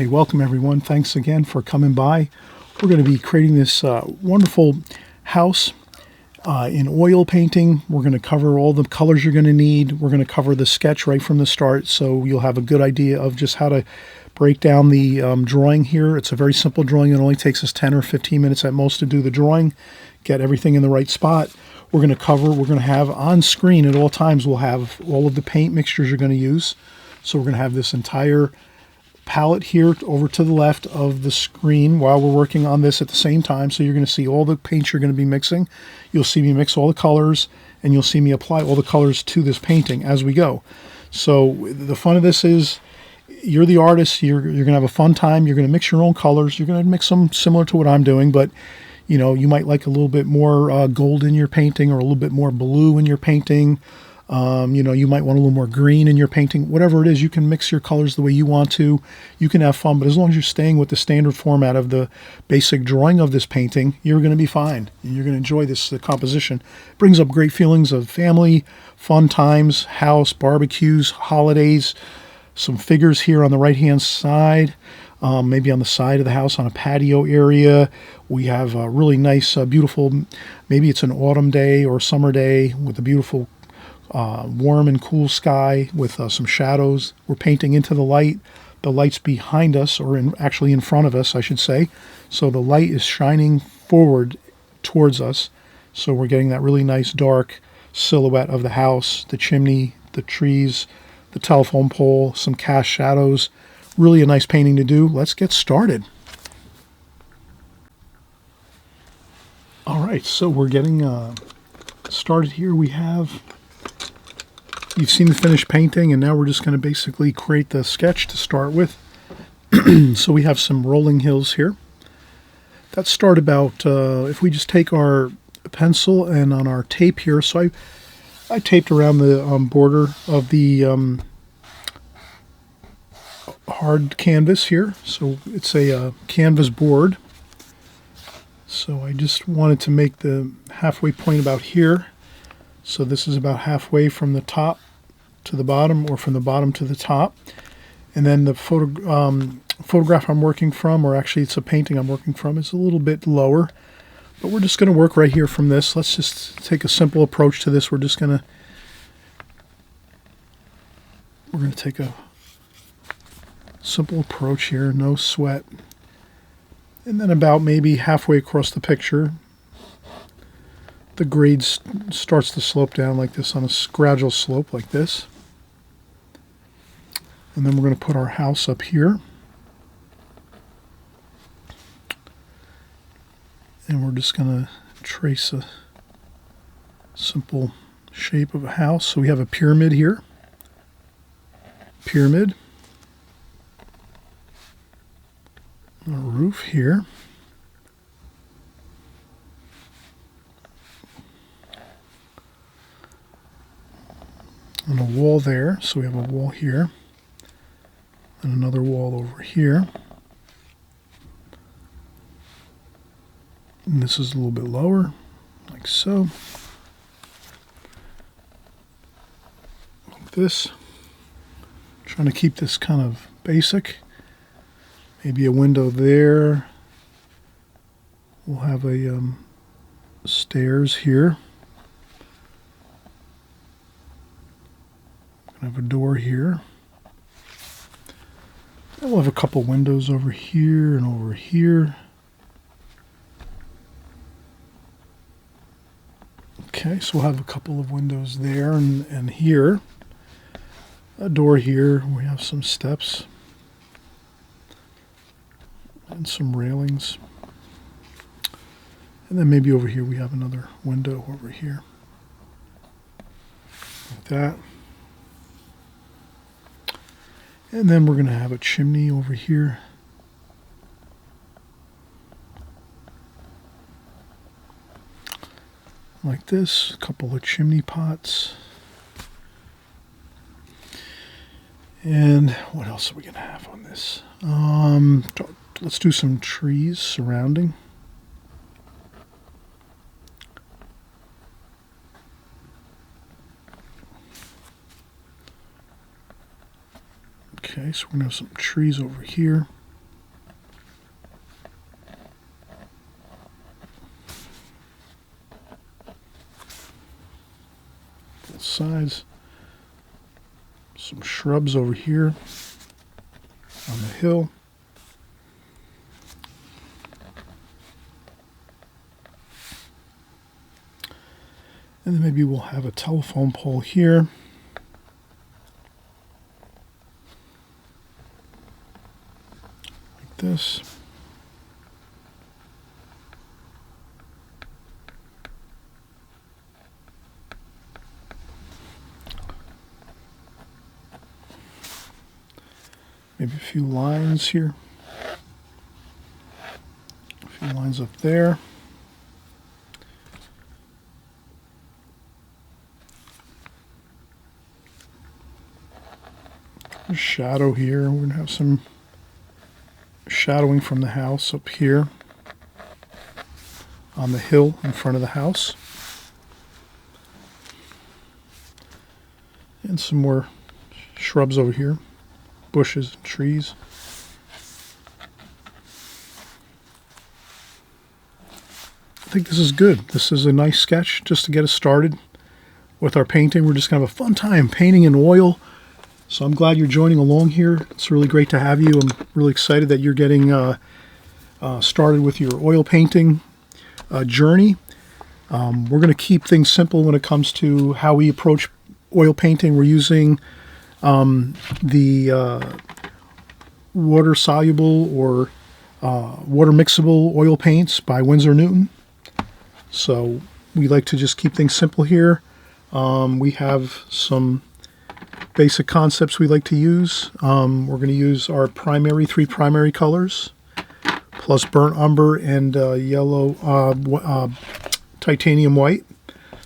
Hi, welcome everyone. Thanks again for coming by. We're going to be creating this wonderful house in oil painting. We're going to cover all the colors you're going to need. We're going to cover the sketch right from the start, so you'll have a good idea of just how to break down the drawing here. It's a very simple drawing. It only takes us 10 or 15 minutes at most to do the drawing, get everything in the right spot. We're going to have on screen at all times, we'll have all of the paint mixtures you're going to use. So we're going to have this entire palette here over to the left of the screen while we're working on this at the same time. So you're going to see all the paints you're going to be mixing. You'll see me mix all the colors, and you'll see me apply all the colors to this painting as we go. So the fun of this is you're the artist. You're going to have a fun time. You're going to mix your own colors. You're going to mix them similar to what I'm doing, but you know, you might like a little bit more gold in your painting, or a little bit more blue in your painting. You might want a little more green in your painting. Whatever it is, you can mix your colors the way you want to. You can have fun, but as long as you're staying with the standard format of the basic drawing of this painting, you're going to be fine. You're going to enjoy the composition. It brings up great feelings of family, fun times, house, barbecues, holidays. Some figures here on the right-hand side, maybe on the side of the house on a patio area. We have a really nice, beautiful, maybe it's an autumn day or summer day with a beautiful warm and cool sky with some shadows. We're painting into the light. The light's behind us, or actually in front of us, I should say. So the light is shining forward towards us. So we're getting that really nice dark silhouette of the house, the chimney, the trees, the telephone pole, some cast shadows. Really a nice painting to do. Let's get started. All right, so we're getting started here. You've seen the finished painting, and now we're just going to basically create the sketch to start with. So we have some rolling hills here. That start about, if we just take our pencil and on our tape here, so I taped around the border of the hard canvas here. So it's a canvas board. So I just wanted to make the halfway point about here. So this is about halfway from the top to the bottom, or from the bottom to the top. And then the photograph I'm working from, or actually it's a painting I'm working from, is a little bit lower. But we're just going to work right here from this. Let's just take a simple approach to this. We're going to take a simple approach here, no sweat. And then about maybe halfway across the picture, the grade starts to slope down like this, on a gradual slope like this. And then we're going to put our house up here. And we're just going to trace a simple shape of a house. So we have a pyramid here. Pyramid. A roof here. And a wall there, so we have a wall here, and another wall over here. And this is a little bit lower, like so. Like this. Trying to keep this kind of basic. Maybe a window there. We'll have a stairs here. I have a door here. And we'll have a couple windows over here and over here. Okay, so we'll have a couple of windows there and here. A door here. We have some steps and some railings. And then maybe over here we have another window over here. Like that. And then we're going to have a chimney over here. Like this, a couple of chimney pots. And what else are we going to have on this? Let's do some trees surrounding. Okay, so we're going to have some trees over here. shrubs over here on the hill. And then maybe we'll have a telephone pole here. Like this. Maybe a few lines here. A few lines up there. There's shadow here. We're going to have some shadowing from the house up here on the hill in front of the house. And some more shrubs over here. Bushes and trees. I think this is good. This is a nice sketch just to get us started with our painting. We're just going to have a fun time painting in oil. So I'm glad you're joining along here. It's really great to have you. I'm really excited that you're getting started with your oil painting journey. We're going to keep things simple when it comes to how we approach oil painting. We're using the water-soluble or water-mixable oil paints by Winsor Newton. So we like to just keep things simple here. We have some basic concepts we like to use. We're going to use our three primary colors, plus burnt umber and yellow titanium white.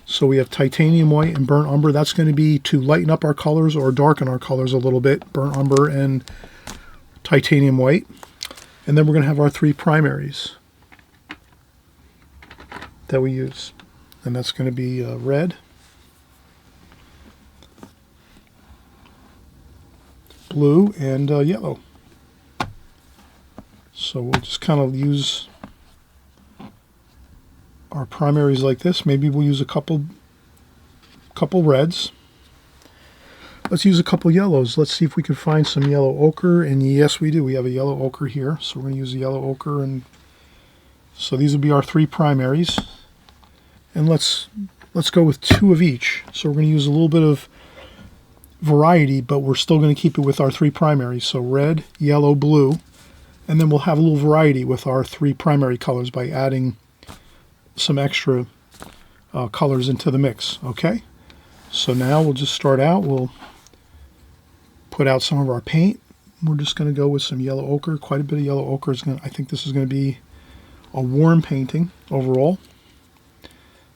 So we have titanium white and burnt umber. That's going to be to lighten up our colors or darken our colors a little bit, burnt umber and titanium white. And then we're going to have our three primaries that we use. And that's going to be red, blue, and yellow. So we'll just kind of use our primaries like this. Maybe we'll use a couple reds. Let's use a couple yellows. Let's see if we can find some yellow ochre. And yes, we do. We have a yellow ochre here. So we're going to use a yellow ochre. And so these will be our three primaries. And let's go with two of each. So we're going to use a little bit of variety, but we're still going to keep it with our three primaries. So red, yellow, blue. And then we'll have a little variety with our three primary colors by adding some extra colors into the mix. Okay, so now we'll just start out. We'll put out some of our paint. We're just going to go with some yellow ochre. Quite a bit of yellow ochre. I think this is going to be a warm painting overall.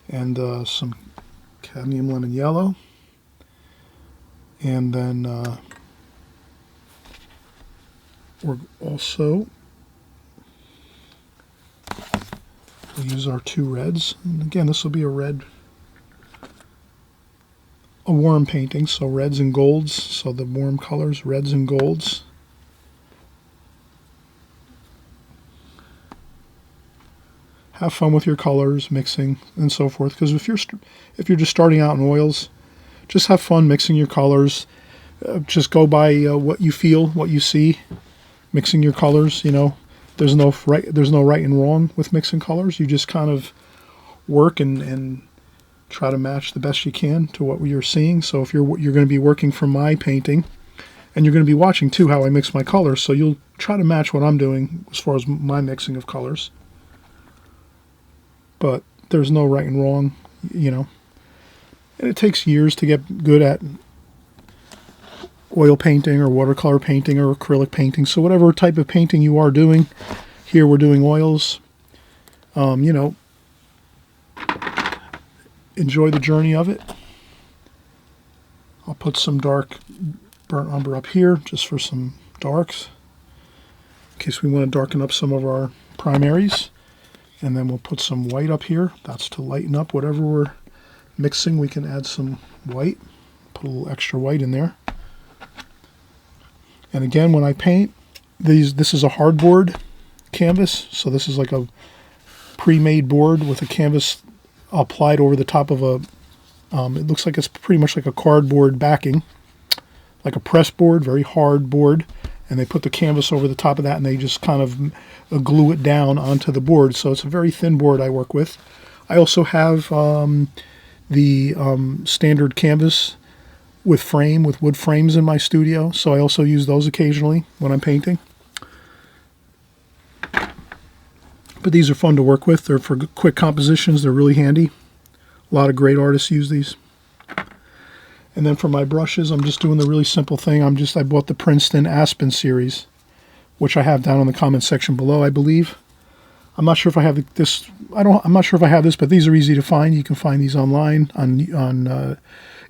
And some cadmium lemon yellow. And then we're also we'll use our two reds. And again, this will be a warm painting, so reds and golds. So the warm colors, reds and golds. Have fun with your colors, mixing, and so forth. Because if you're just starting out in oils, just have fun mixing your colors. Just go by what you feel, what you see. Mixing your colors, you know, there's no right and wrong with mixing colors. You just kind of work and try to match the best you can to what you're seeing. So if you're going to be working from my painting, and you're going to be watching too how I mix my colors, so you'll try to match what I'm doing as far as my mixing of colors. But there's no right and wrong, you know. And it takes years to get good at oil painting or watercolor painting or acrylic painting. So whatever type of painting you are doing, here we're doing oils. You know, enjoy the journey of it. I'll put some dark burnt umber up here just for some darks, in case we want to darken up some of our primaries. And then we'll put some white up here. That's to lighten up whatever we're mixing. We can add some white, put a little extra white in there. And again, when I paint, this is a hardboard canvas. So this is like a pre-made board with a canvas applied over the top of a, it looks like it's pretty much like a cardboard backing. like a press board, very hard board, and they put the canvas over the top of that, and they just kind of glue it down onto the board. So it's a very thin board I work with. I also have the standard canvas with wood frames in my studio, so I also use those occasionally when I'm painting. But these are fun to work with. They're for quick compositions. They're really handy. A lot of great artists use these. And then for my brushes, I'm just doing the really simple thing. I bought the Princeton Aspen series, which I have down in the comment section below, I believe. I'm not sure if I have this. I'm not sure if I have this, but these are easy to find. You can find these online on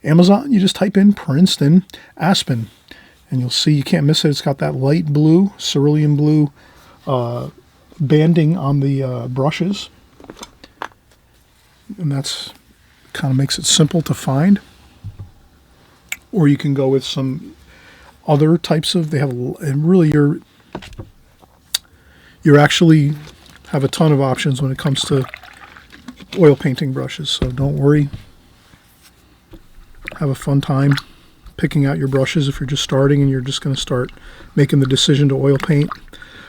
Amazon. You just type in Princeton Aspen, and you'll see you can't miss it. It's got that light blue, cerulean blue banding on the brushes, and that's kind of makes it simple to find. Or you can go with some other types of. They have, and really you're actually have a ton of options when it comes to oil painting brushes. So don't worry. Have a fun time picking out your brushes if you're just starting and you're just going to start making the decision to oil paint.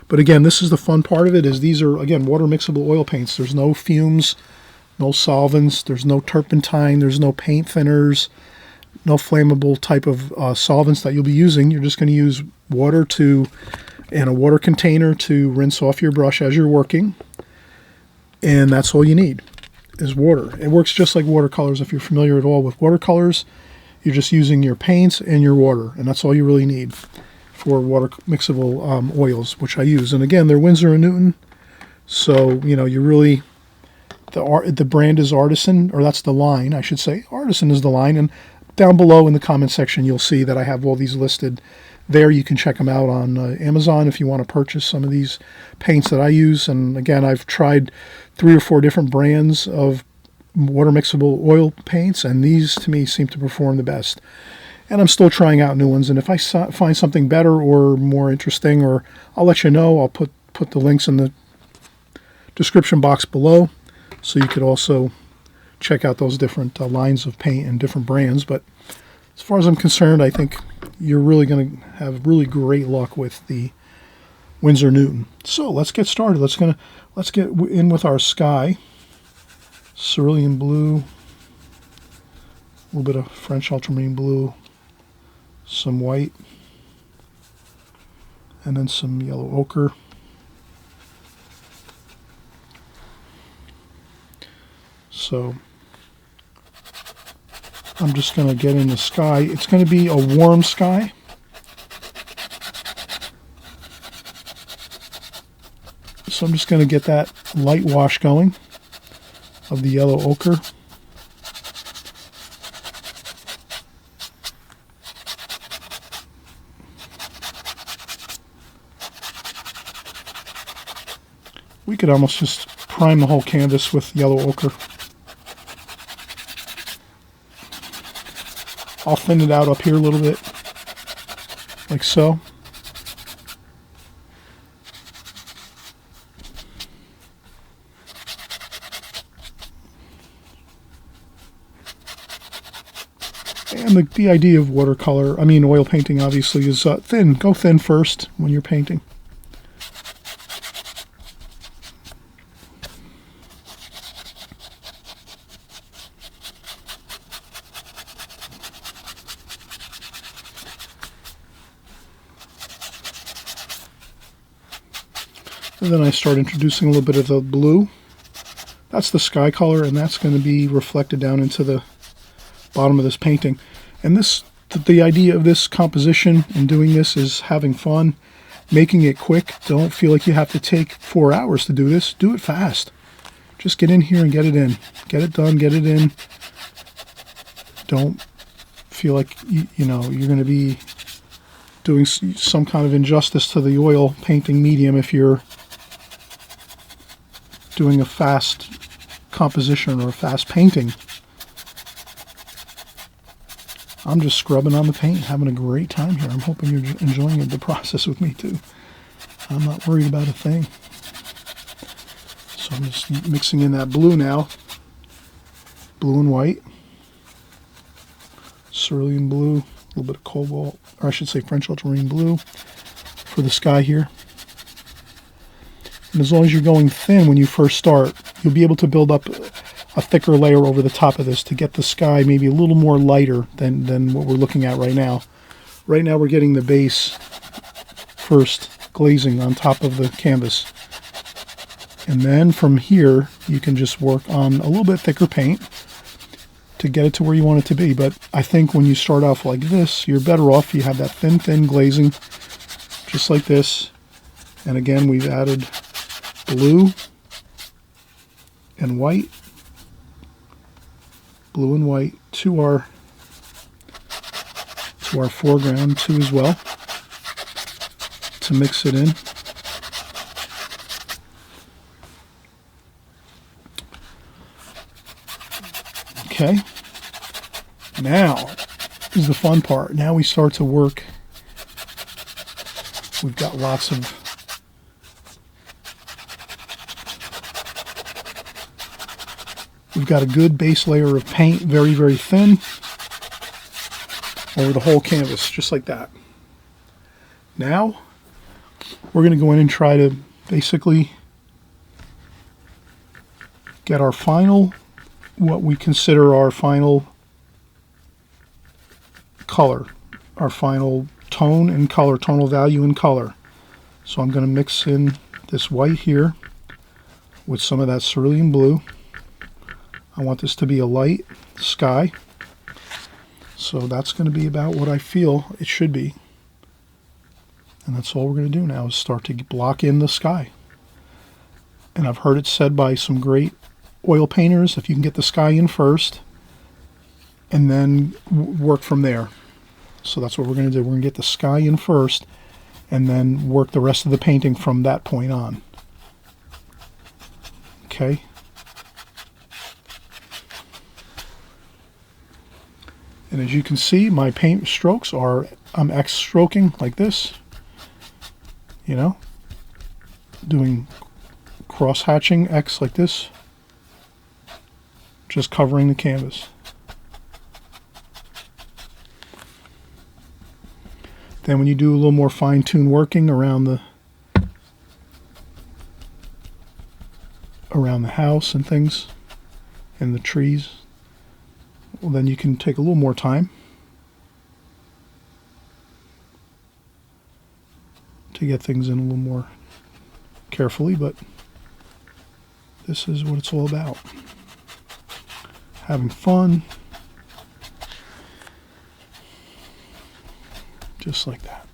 But again, this is the fun part of it, is these are, again, water mixable oil paints. There's no fumes, no solvents, there's no turpentine, there's no paint thinners, no flammable type of solvents that you'll be using. You're just going to use water and a water container to rinse off your brush as you're working. And that's all you need is water. It works just like watercolors. If you're familiar at all with watercolors, you're just using your paints and your water, and that's all you really need for water mixable oils, which I use. And again, they're Winsor & Newton, so you really, the brand is Artisan, or that's the line, I should say. Artisan is the line, and down below in the comment section you'll see that I have all these listed there. You can check them out on Amazon if you want to purchase some of these paints that I use. And again, I've tried 3 or 4 different brands of water mixable oil paints, and these to me seem to perform the best. And I'm still trying out new ones, and if I find something better or more interesting, or I'll let you know. I'll put the links in the description box below, so you could also check out those different lines of paint and different brands. But as far as I'm concerned, I think you're really going to have really great luck with the Winsor & Newton. So let's get started. Let's get in with our sky. Cerulean blue, a little bit of French ultramarine blue, some white, and then some yellow ochre. So I'm just going to get in the sky. It's going to be a warm sky. So I'm just going to get that light wash going of the yellow ochre. We could almost just prime the whole canvas with yellow ochre. I'll thin it out up here a little bit, like so. And the idea of oil painting obviously is thin. Go thin first when you're painting. And then I start introducing a little bit of the blue. That's the sky color, and that's going to be reflected down into the bottom of this painting. And the idea of this composition and doing this is having fun, making it quick. Don't feel like you have to take 4 hours to do this. Do it fast. Just get in here and get it in. Get it done, get it in. Don't feel like you're going to be doing some kind of injustice to the oil painting medium if you're doing a fast composition or a fast painting. I'm just scrubbing on the paint, having a great time here. I'm hoping you're enjoying the process with me too. I'm not worried about a thing. So I'm just mixing in that blue now. Blue and white. Cerulean blue little bit of cobalt, or I should say French ultramarine blue for the sky here. And as long as you're going thin when you first start, you'll be able to build up a thicker layer over the top of this to get the sky maybe a little more lighter than what we're looking at right now. Right now we're getting the base first glazing on top of the canvas. And then from here, you can just work on a little bit thicker paint to get it to where you want it to be. But I think when you start off like this, you're better off. You have that thin glazing, just like this. And again, we've added blue and white, blue and white to our foreground too as well, to mix it in. Okay, now is the fun part. Now we start to work. We've got lots of we've got a good base layer of paint, very, very thin, over the whole canvas, just like that. Now we're going to go in and try to basically get our final, what we consider our final color, our final tone and color, tonal value and color. So I'm going to mix in this white here with some of that cerulean blue. I want this to be a light sky. So that's going to be about what I feel it should be. And that's all we're going to do now, is start to block in the sky. And I've heard it said by some great oil painters, if you can get the sky in first and then work from there. So that's what we're going to do. We're going to get the sky in first and then work the rest of the painting from that point on. Okay. And as you can see, my paint strokes are, I'm X stroking like this, you know, doing cross hatching X like this, just covering the canvas. Then when you do a little more fine-tuned working around the house and things and the trees, well, then you can take a little more time to get things in a little more carefully, but this is what it's all about. Having fun, just like that.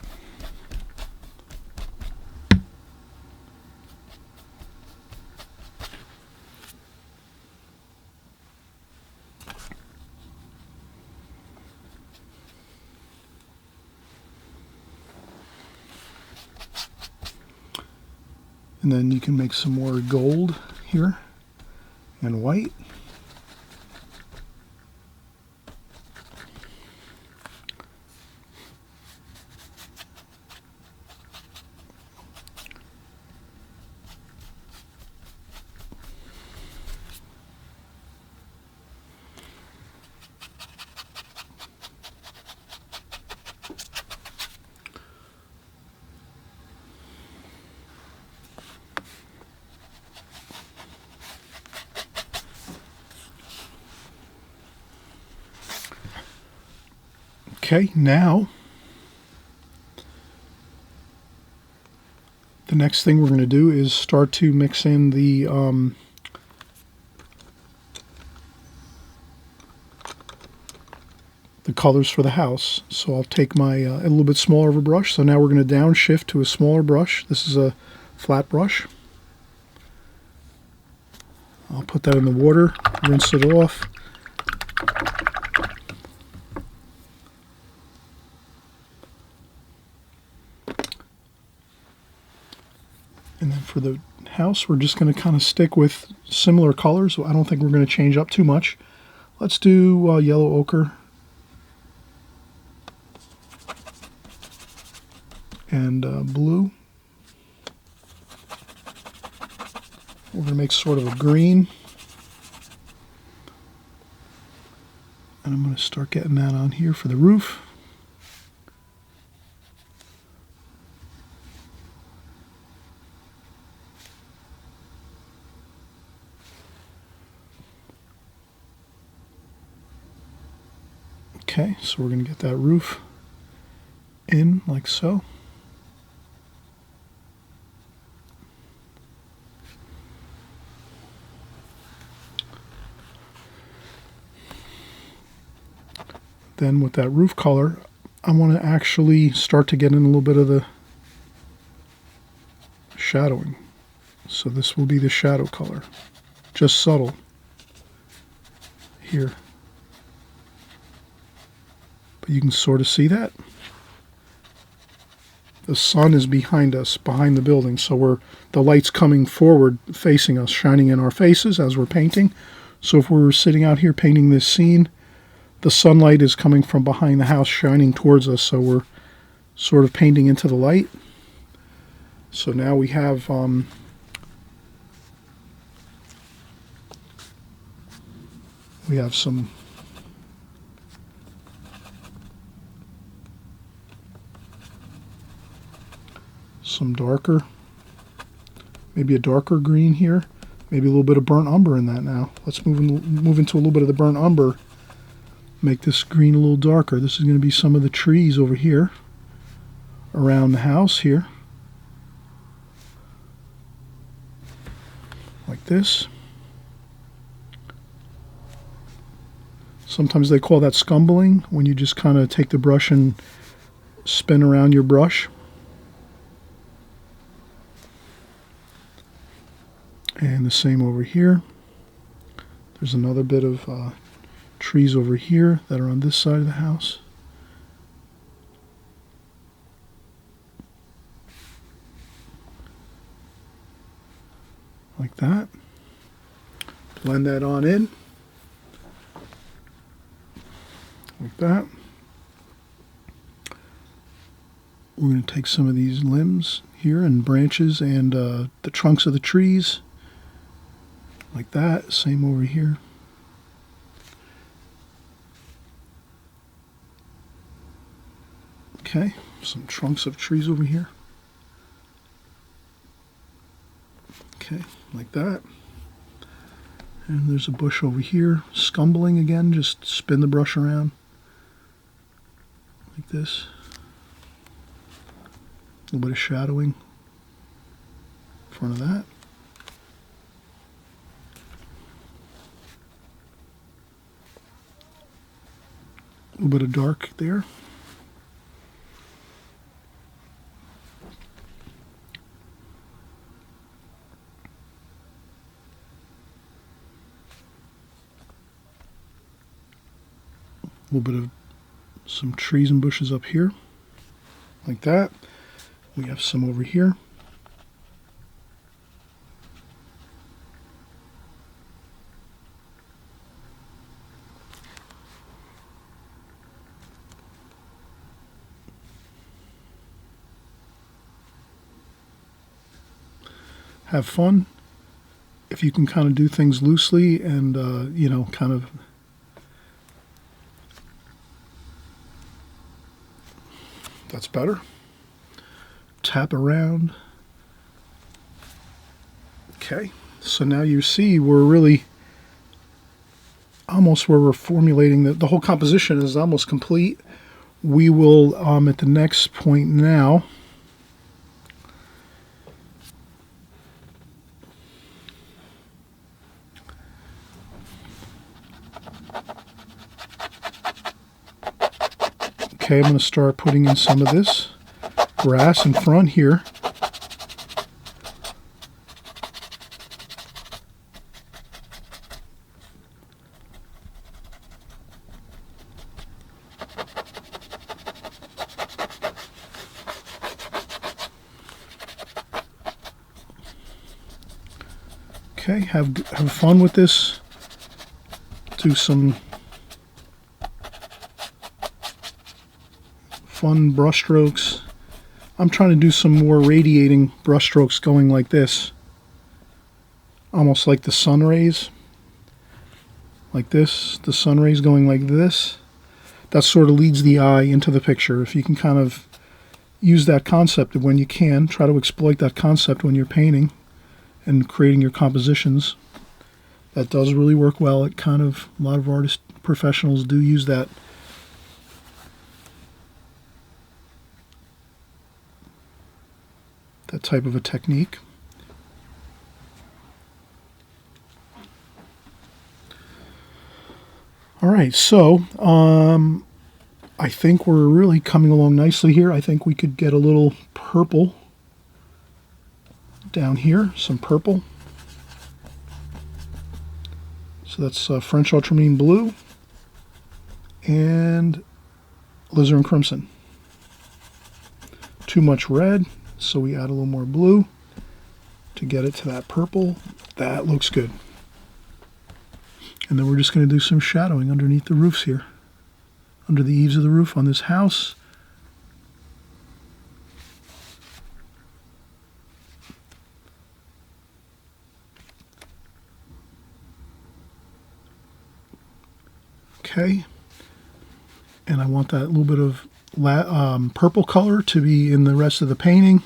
And then you can make some more gold here and white. Okay, now the next thing we're going to do is start to mix in the colors for the house. So I'll take my a little bit smaller of a brush. So now we're going to downshift to a smaller brush. This is a flat brush. I'll put that in the water, rinse it off. And then for the house, we're just going to kind of stick with similar colors. I don't think we're going to change up too much. Let's do yellow ochre and blue. We're going to make sort of a green. And I'm going to start getting that on here for the roof. Okay, so we're going to get that roof in like so. Then with that roof color, I want to actually start to get in a little bit of the shadowing. So this will be the shadow color, just subtle here. But you can sort of see that. The sun is behind us, behind the building, so the light's coming forward, facing us, shining in our faces as we're painting. So if we're sitting out here painting this scene, the sunlight is coming from behind the house, shining towards us, so we're sort of painting into the light. So now we have some darker, maybe a darker green here, maybe a little bit of burnt umber in that now. Let's move into a little bit of the burnt umber. Make this green a little darker. This is going to be some of the trees over here around the house here. Like this. Sometimes they call that scumbling, when you just kind of take the brush and spin around your brush. And the same over here. There's another bit of trees over here that are on this side of the house. Like that. Blend that on in. Like that. We're going to take some of these limbs here and branches and the trunks of the trees. Like that. Same over here. Okay, some trunks of trees over here. Okay, like that. And there's a bush over here. Scumbling again, just spin the brush around. Like this. A little bit of shadowing in front of that. A little bit of dark there. A little bit of some trees and bushes up here, like that. We have some over here. Have fun. If you can kind of do things loosely and, kind of that's better. Tap around. Okay, so now you see we're really almost where we're formulating the whole composition is almost complete. We will, at the next point now, okay, I'm going to start putting in some of this grass in front here. Okay, have fun with this. Do some fun brush strokes. I'm trying to do some more radiating brush strokes going like this. Almost like the sun rays. Like this. The sun rays going like this. That sort of leads the eye into the picture. If you can kind of use that concept when you can, try to exploit that concept when you're painting and creating your compositions. That does really work well. It kind of, a lot of artists, professionals do use that that type of a technique. All right, so I think we're really coming along nicely here. I think we could get a little purple down here, some purple. So that's French ultramarine blue and alizarin crimson. Too much red, so we add a little more blue to get it to that purple. That looks good. And then we're just going to do some shadowing underneath the roofs here, under the eaves of the roof on this house. Okay, and I want that little bit of purple color to be in the rest of the painting.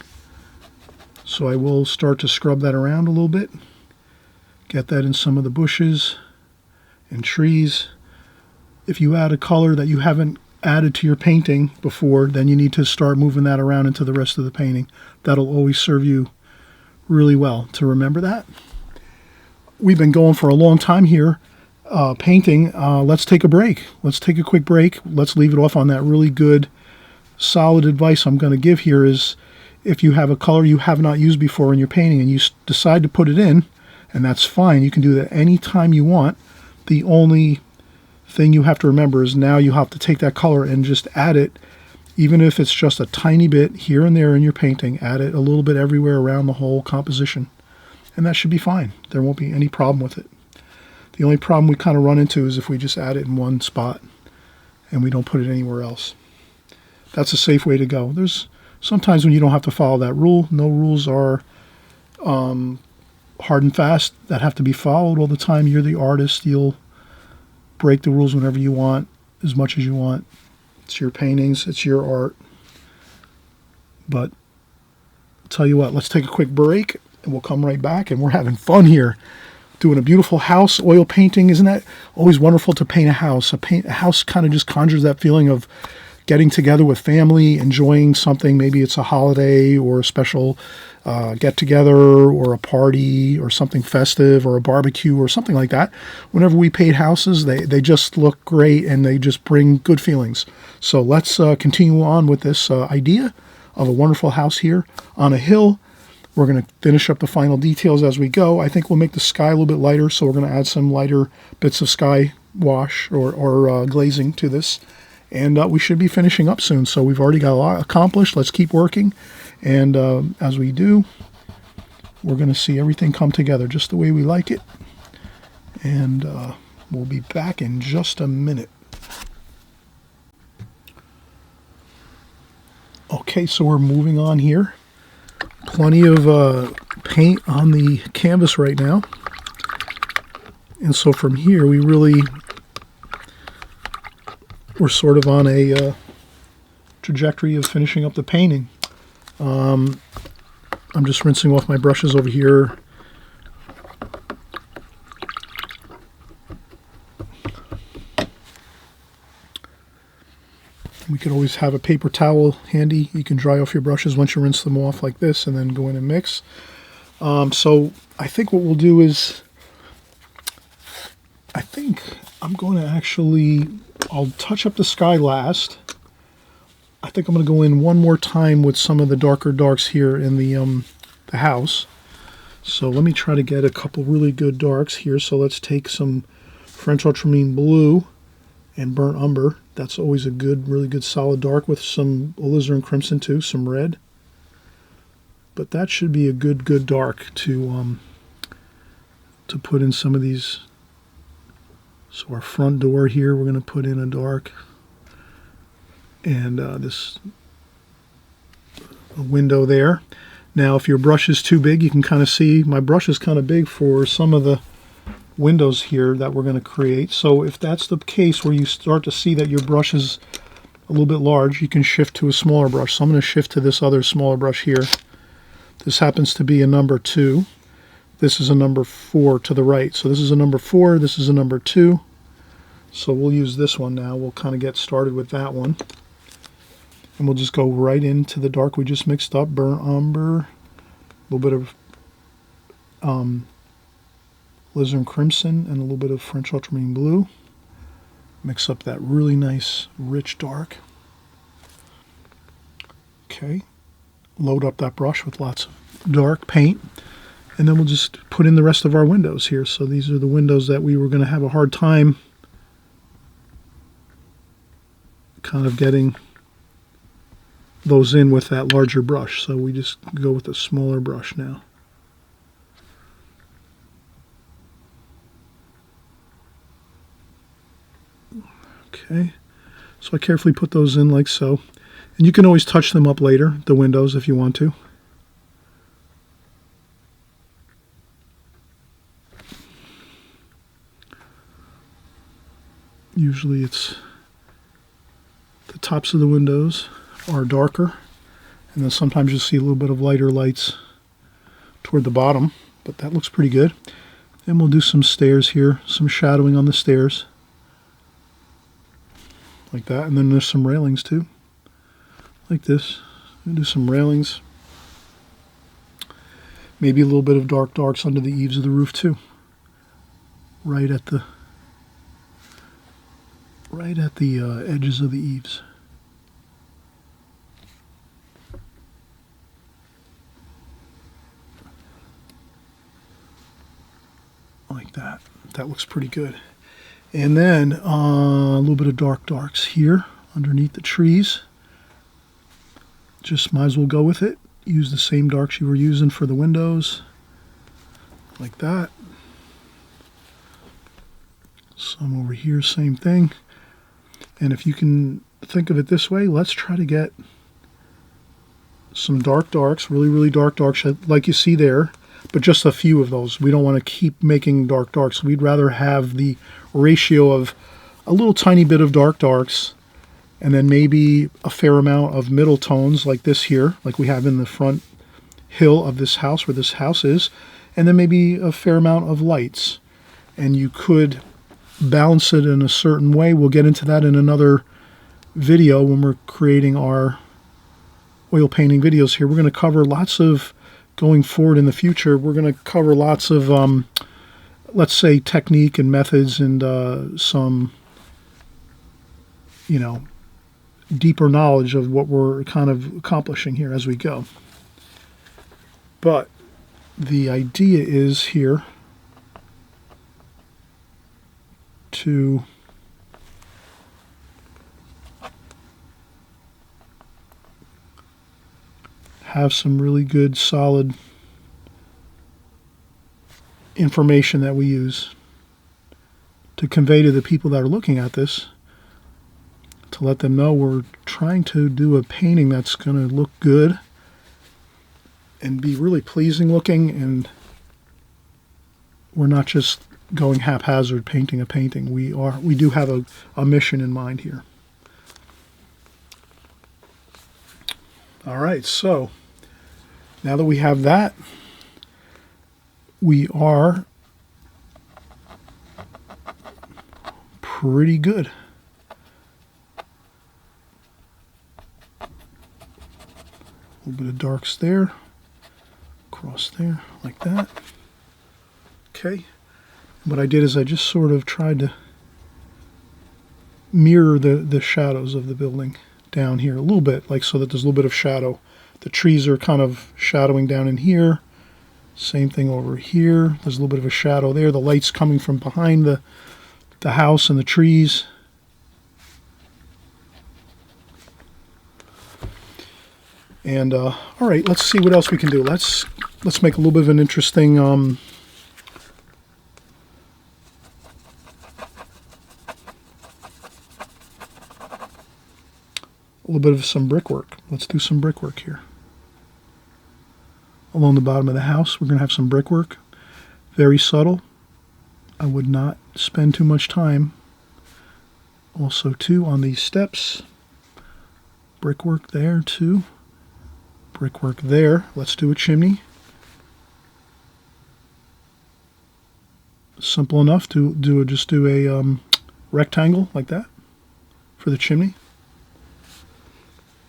So I will start to scrub that around a little bit. Get that in some of the bushes and trees. If you add a color that you haven't added to your painting before, then you need to start moving that around into the rest of the painting. That'll always serve you really well to remember that. We've been going for a long time here painting. Let's take a break. Let's take a quick break. Let's leave it off on that really good, solid advice I'm going to give here is if you have a color you have not used before in your painting and you decide to put it in, and that's fine. You can do that anytime you want. The only thing you have to remember is now you have to take that color and just add it, even if it's just a tiny bit here and there in your painting. Add it a little bit everywhere around the whole composition, and that should be fine. There won't be any problem with it. The only problem we kind of run into is if we just add it in one spot and we don't put it anywhere else. That's a safe way to go. There's sometimes when you don't have to follow that rule. No rules are hard and fast that have to be followed all the time. You're the artist. You'll break the rules whenever you want, as much as you want. It's your paintings. It's your art. But I'll tell you what, let's take a quick break and we'll come right back, and we're having fun here. Doing a beautiful house, oil painting. Isn't that always wonderful to paint a house? A house kind of just conjures that feeling of getting together with family, enjoying something. Maybe it's a holiday or a special get-together or a party or something festive or a barbecue or something like that. Whenever we paint houses, they just look great and they just bring good feelings. So let's continue on with this idea of a wonderful house here on a hill. We're going to finish up the final details as we go. I think we'll make the sky a little bit lighter, so we're going to add some lighter bits of sky wash or glazing to this. And we should be finishing up soon, so we've already got a lot accomplished. Let's keep working. And as we do, we're going to see everything come together just the way we like it. And we'll be back in just a minute. Okay, so we're moving on here. Plenty of paint on the canvas right now. And so from here, we're sort of on a trajectory of finishing up the painting. I'm just rinsing off my brushes over here. We could always have a paper towel handy. You can dry off your brushes once you rinse them off like this and then go in and mix. So I think what we'll do is, I think I'm going to I'll touch up the sky last. I think I'm going to go in one more time with some of the darker darks here in the house. So let me try to get a couple really good darks here. So let's take some French ultramarine blue and burnt umber. That's always a really good solid dark with some alizarin crimson too, some red. But that should be a good dark to put in some of these. So our front door here, we're going to put in a dark, and this window there. Now, if your brush is too big, you can kind of see my brush is kind of big for some of the windows here that we're going to create. So if that's the case where you start to see that your brush is a little bit large, you can shift to a smaller brush. So I'm going to shift to this other smaller brush here. This happens to be a number 2. This is a number 4 to the right. So this is a number 4, this is a number 2. So we'll use this one now. We'll kind of get started with that one. And we'll just go right into the dark we just mixed up, burnt umber, A little bit of alizarin crimson and a little bit of French ultramarine blue. Mix up that really nice rich dark. Okay, load up that brush with lots of dark paint, and then we'll just put in the rest of our windows here. So these are the windows that we were going to have a hard time kind of getting those in with that larger brush. So we just go with a smaller brush now. Okay, so I carefully put those in like so. And you can always touch them up later, the windows, if you want to. Usually it's the tops of the windows are darker, and then sometimes you'll see a little bit of lighter lights toward the bottom, but that looks pretty good. Then we'll do some stairs here, some shadowing on the stairs, like that. And then there's some railings too, like this. We'll do some railings. Maybe a little bit of darks under the eaves of the roof too, right at the edges of the eaves. Like that. That looks pretty good. And then a little bit of darks here underneath the trees. Just might as well go with it. Use the same darks you were using for the windows. Like that. Some over here, same thing. And if you can think of it this way, let's try to get some darks, really dark darks, like you see there, but just a few of those. We don't want to keep making darks. We'd rather have the ratio of a little tiny bit of darks and then maybe a fair amount of middle tones like this here, like we have in the front hill of this house where this house is, and then maybe a fair amount of lights. And you could balance it in a certain way. We'll get into that in another video when we're creating our oil painting videos here. We're going to cover lots of, going forward in the future, we're going to cover lots of, let's say, technique and methods and some, deeper knowledge of what we're kind of accomplishing here as we go. But the idea is here to have some really good, solid information that we use to convey to the people that are looking at this, to let them know we're trying to do a painting that's going to look good and be really pleasing looking, and we're not just going haphazard painting a painting. We do have a mission in mind here. All right, so now that we have that, we are pretty good. A little bit of darks there, across there, like that. Okay. What I did is I just sort of tried to mirror the shadows of the building down here a little bit, like so that there's a little bit of shadow. The trees are kind of shadowing down in here. Same thing over here. There's a little bit of a shadow there. The light's coming from behind the house and the trees. And all right, let's see what else we can do. Let's make a little bit of an interesting a little bit of some brickwork. Let's do some brickwork here. Along the bottom of the house, we're going to have some brickwork. Very subtle. I would not spend too much time. Also, too, on these steps. Brickwork there, too. Brickwork there. Let's do a chimney. Simple enough to just do a rectangle like that for the chimney.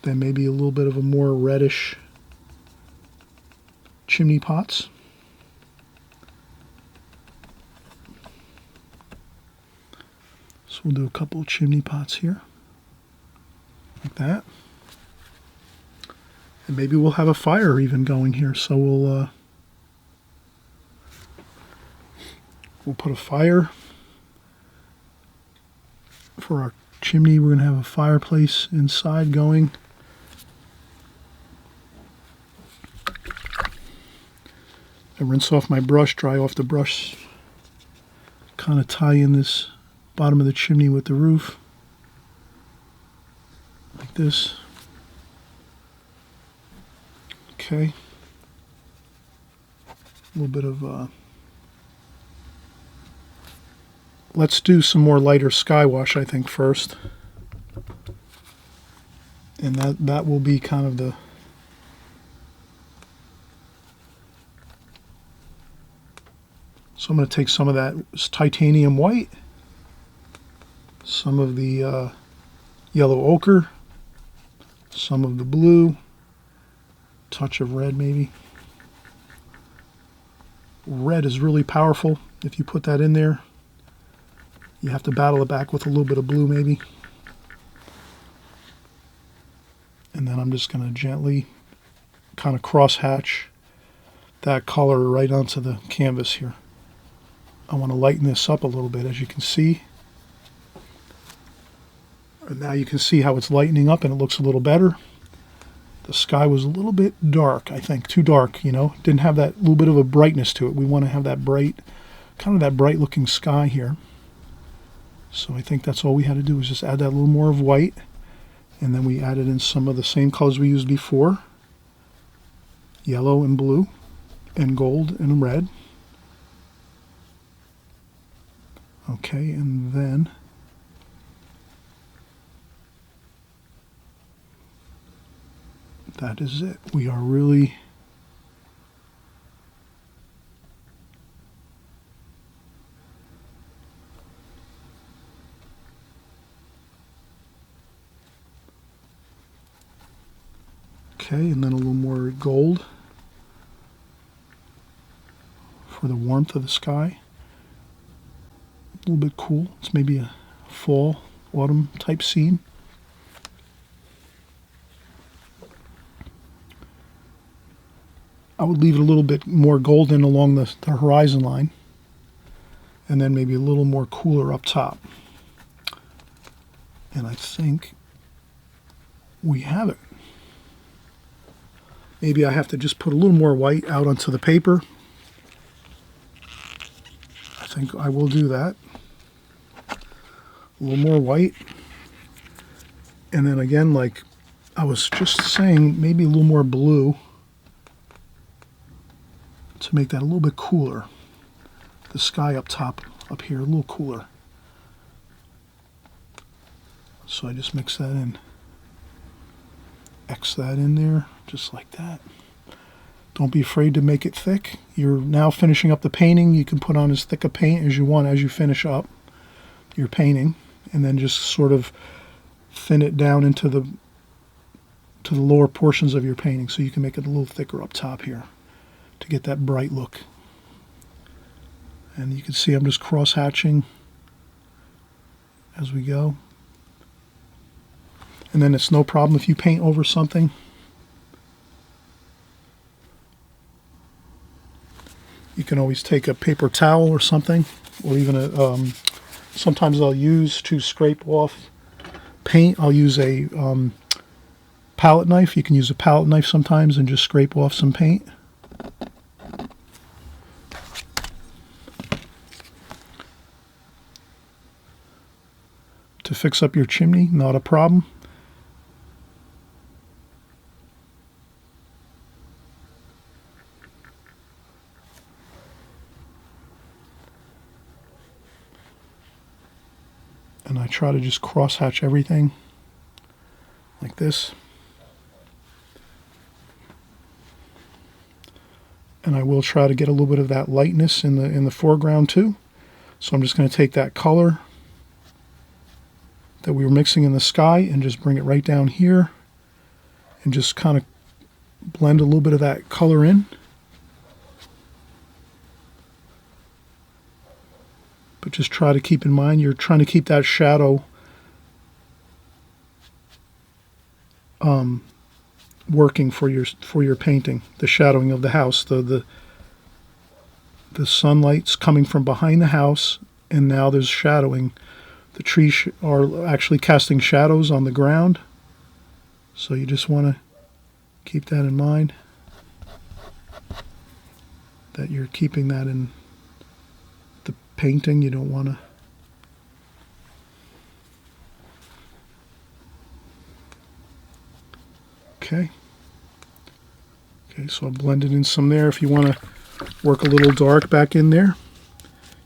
Then maybe a little bit of a more reddish chimney pots. So we'll do a couple of chimney pots here, like that. And maybe we'll have a fire even going here, so we'll put a fire for our chimney. We're going to have a fireplace inside going. I rinse off my brush, dry off the brush, kind of tie in this bottom of the chimney with the roof, like this. Okay. A little bit of, let's do some more lighter sky wash, I think, first. And that will be kind of the, so I'm going to take some of that titanium white, some of the yellow ochre, some of the blue, touch of red maybe. Red is really powerful. If you put that in there, you have to battle it back with a little bit of blue maybe. And then I'm just going to gently kind of cross hatch that color right onto the canvas here. I want to lighten this up a little bit, as you can see. And now you can see how it's lightening up and it looks a little better. The sky was a little bit dark, I think, too dark, you know. Didn't have that little bit of a brightness to it. We want to have that bright, kind of that bright looking sky here. So I think that's all we had to do was just add that little more of white. And then we added in some of the same colors we used before. Yellow and blue and gold and red. Okay, and then that is it. We are really okay, and then a little more gold for the warmth of the sky. A little bit cool. It's maybe a fall, autumn type scene. I would leave it a little bit more golden along the horizon line, and then maybe a little more cooler up top. And I think we have it. Maybe I have to just put a little more white out onto the paper. I think I will do that. A little more white. And then again, like I was just saying, maybe a little more blue to make that a little bit cooler. The sky up top, up here, a little cooler. So I just mix that in. X that in there, just like that. Don't be afraid to make it thick. You're now finishing up the painting. You can put on as thick a paint as you want as you finish up your painting, and then just sort of thin it down into the lower portions of your painting, so you can make it a little thicker up top here to get that bright look. And you can see I'm just cross hatching as we go. And then it's no problem if you paint over something. You can always take a paper towel or something, or even a, sometimes I'll use to scrape off paint, I'll use a palette knife. You can use a palette knife sometimes and just scrape off some paint. To fix up your chimney, not a problem. And I try to just cross hatch everything like this. And I will try to get a little bit of that lightness in the foreground too. So I'm just going to take that color that we were mixing in the sky and just bring it right down here and just kind of blend a little bit of that color in. But just try to keep in mind you're trying to keep that shadow working for your painting. The shadowing of the house, the sunlight's coming from behind the house, and now there's shadowing. The trees are actually casting shadows on the ground, so you just want to keep that in mind, that you're keeping that in the painting. You don't want to okay, so I'll blend it in some there. If you want to work a little dark back in there,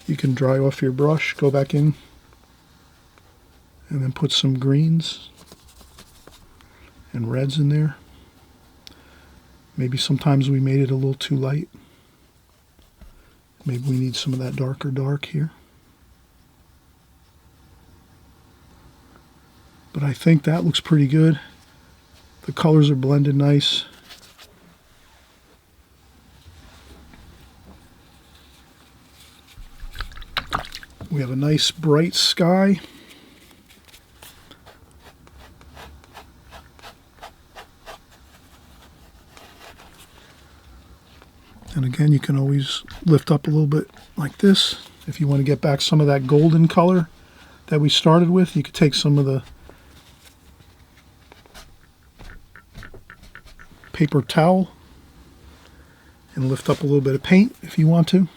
you can dry off your brush, go back in, and then put some greens and reds in there. Maybe sometimes we made it a little too light. Maybe we need some of that darker dark here. But I think that looks pretty good. The colors are blended nice. We have a nice bright sky. And again, you can always lift up a little bit like this. If you want to get back some of that golden color that we started with, you could take some of the paper towel and lift up a little bit of paint if you want to.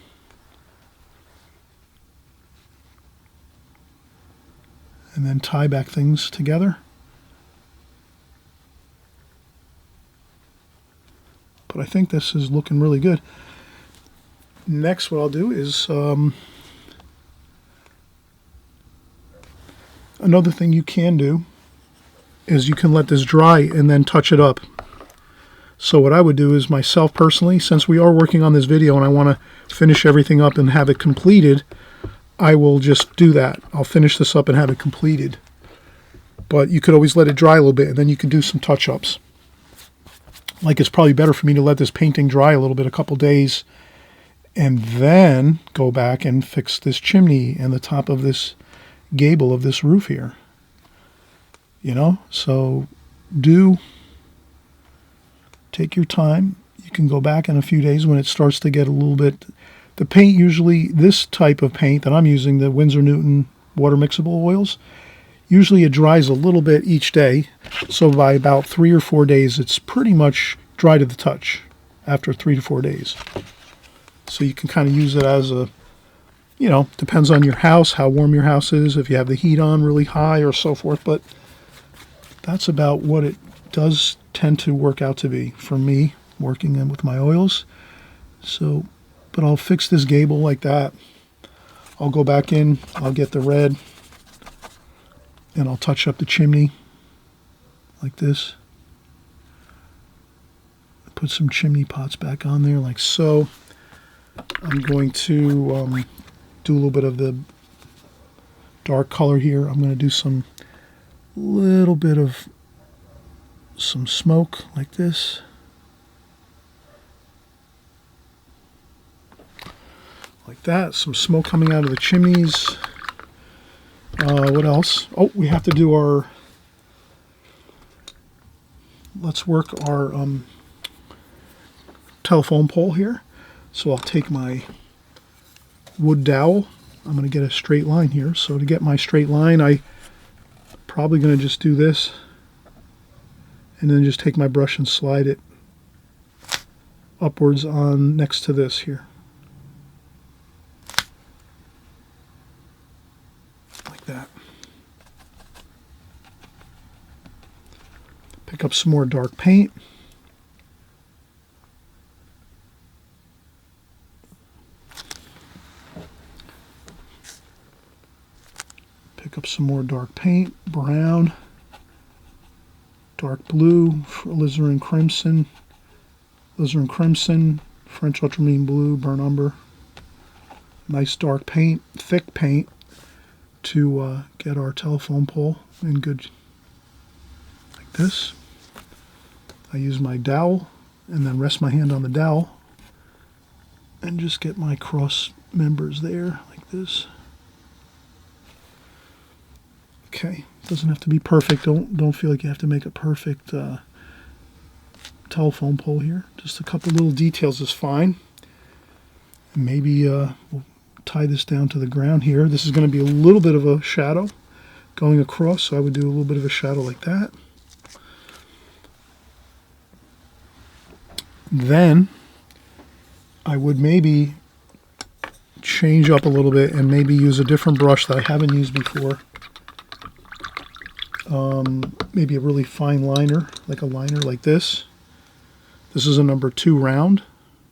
And then tie back things together. But I think this is looking really good. Next, what I'll do is another thing you can do is you can let this dry and then touch it up. So what I would do is myself personally, since we are working on this video and I want to finish everything up and have it completed, I will just do that. I'll finish this up and have it completed. But you could always let it dry a little bit, and then you can do some touch-ups. Like, it's probably better for me to let this painting dry a little bit, a couple days, and then go back and fix this chimney and the top of this gable of this roof here. You know, so take your time. You can go back in a few days when it starts to get a little bit. The paint, usually this type of paint that I'm using, the Winsor Newton water mixable oils, usually it dries a little bit each day. So by about 3 or 4 days, it's pretty much dry to the touch after 3 to 4 days. So you can kind of use it as a, you know, depends on your house, how warm your house is, if you have the heat on really high or so forth. But that's about what it does tend to work out to be for me working in with my oils. So, but I'll fix this gable like that. I'll go back in, I'll get the red, and I'll touch up the chimney like this. Put some chimney pots back on there like so. I'm going to do a little bit of the dark color here. I'm going to do some little bit of some smoke like this. Like that. Some smoke coming out of the chimneys. What else? Oh, we have to do our, let's work our telephone pole here. So I'll take my wood dowel. I'm going to get a straight line here. So to get my straight line, I'm probably going to just do this and then just take my brush and slide it upwards on next to this here. Like that. Pick up some more dark paint. Pick up some more dark paint, brown, dark blue, alizarin crimson, French ultramarine blue, burnt umber. Nice dark paint, thick paint to get our telephone pole in good, like this. I use my dowel and then rest my hand on the dowel and just get my cross members there like this. Okay, doesn't have to be perfect. Don't feel like you have to make a perfect telephone pole here. Just a couple little details is fine. And maybe we'll tie this down to the ground here. This is going to be a little bit of a shadow going across, so I would do a little bit of a shadow like that. Then I would maybe change up a little bit and maybe use a different brush that I haven't used before. Maybe a really fine liner, like a liner like this. This is a number 2 round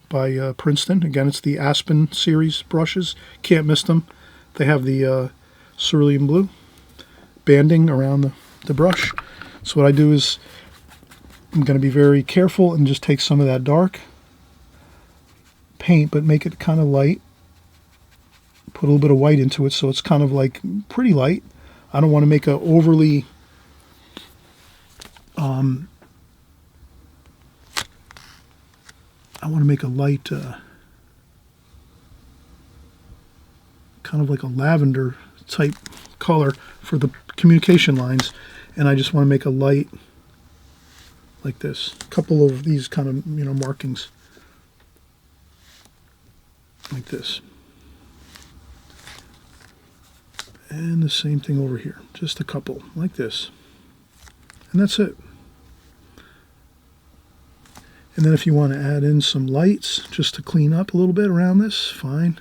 by Princeton. Again, it's the Aspen series brushes. Can't miss them. They have the cerulean blue banding around the brush. So what I do is I'm going to be very careful and just take some of that dark paint, but make it kind of light. Put a little bit of white into it so it's kind of like pretty light. I don't want to make a overly I want to make a light kind of like a lavender type color for the communication lines, and I just want to make a light like this. A couple of these kind of, markings like this. And the same thing over here. Just a couple like this. And that's it. And then if you want to add in some lights just to clean up a little bit around this, fine.